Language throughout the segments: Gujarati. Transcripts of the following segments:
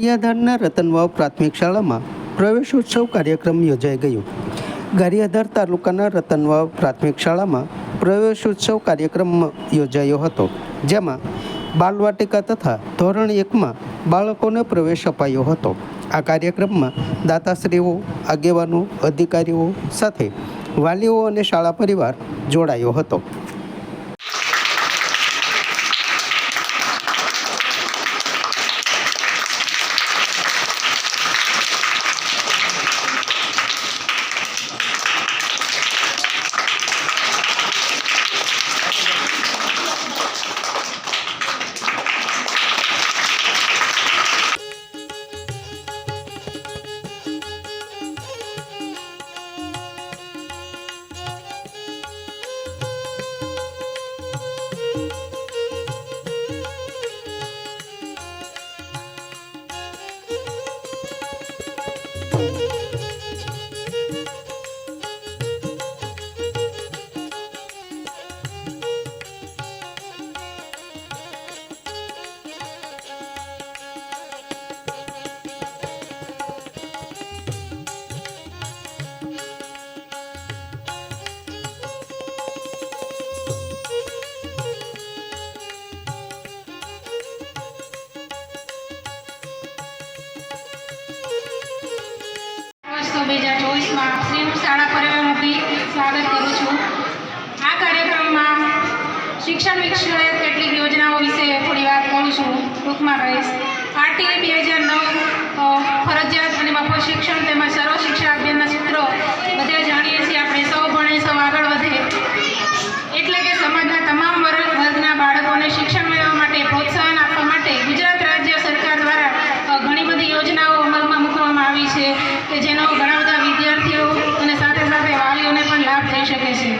ગારિયાધારના રતનવાવ પ્રાથમિક શાળામાં પ્રવેશોત્સવ કાર્યક્રમ યોજાઈ ગયો. ગારિયાધાર તાલુકાના રતનવાવ પ્રાથમિક શાળામાં પ્રવેશોત્સવ કાર્યક્રમ યોજાયો હતો, જેમાં બાલવાટિકા તથા ધોરણ 1માં બાળકોને પ્રવેશ અપાયો હતો. આ કાર્યક્રમમાં દાતાશ્રીઓ, આગેવાનો, અધિકારીઓ સાથે વાલીઓ અને શાળા પરિવાર જોડાયો હતો. શ્રીનું શાળા પરિવારમાંથી સ્વાગત કરું છું. આ કાર્યક્રમમાં શિક્ષણ વિષયક કેટલીક યોજનાઓ વિશે થોડી વાત કરું છું, ટૂંકમાં કહીશ. આરટીઈ 2009 ફરજિયાત અને મફત શિક્ષણ તેમજ સર્વ શિક્ષા અભિયાનના સૂત્રો બધા જાણીએ છીએ. આપણે સૌ ભણે સૌ આગળ વધે, એટલે કે સમાજના તમામ વર્ગના બાળકોને શિક્ષણ મેળવવા માટે પ્રોત્સાહન આપવા માટે ગુજરાત રાજ્ય સરકાર દ્વારા ઘણી બધી યોજનાઓ અમલમાં મૂકવામાં આવી છે, કે જેનો ઘણા બધા વિદ્યાર્થીઓ અને સાથે સાથે વાલીઓને પણ લાભ થઈ શકે છે.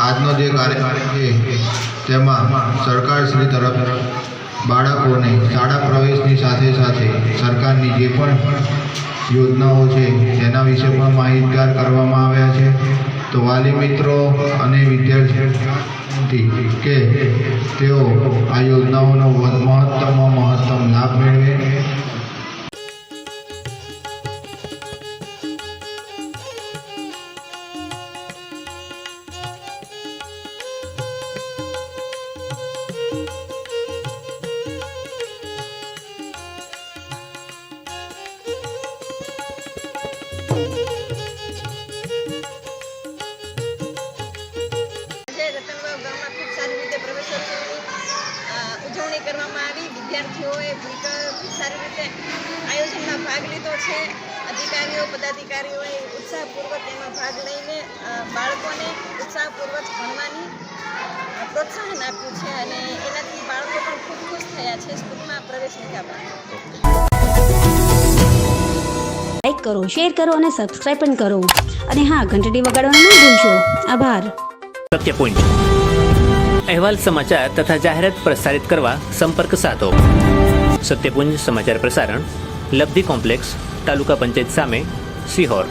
આજનો જે કાર્યક્રમ છે તેમાં સરકારશ્રી તરફ બાળકોને શાળા પ્રવેશની સાથે સાથે સરકારની જે પણ યોજનાઓ છે તેના વિશે પણ માહિતગાર કરવામાં આવ્યા છે. તો વાલી મિત્રો અને વિદ્યાર્થી કે તેઓ આ યોજનાઓનો મહત્તમ લાભ મેળવે. ઉજવણી કરવામાં આવી. વિદ્યાર્થીઓએ સારી રીતે આયોજનમાં ભાગ લીધો છે. અધિકારીઓ, પદાધિકારીઓએ ઉત્સાહપૂર્વક એમાં ભાગ લઈને બાળકોને ઉત્સાહપૂર્વક ભણવાની પ્રોત્સાહન આપ્યું છે અને એનાથી બાળકો પણ ખૂબ ખુશ થયા છે સ્કૂલમાં પ્રવેશ લીધા બાદ. લાઈક કરો, શેર કરો અને સબસ્ક્રાઇબ પણ કરો. અને હા, ઘંટડી વગાડવાનું ન ભૂલશો. આભાર. સત્ય પોઈન્ટ અહેવાલ, સમાચાર તથા જાહેરાત પ્રસારિત કરવા સંપર્ક સાધો. સત્યપુંજ સમાચાર પ્રસારણ, લબ્ધિ કોમ્પ્લેક્સ, તાલુકા પંચાયત સામે, સિહોર.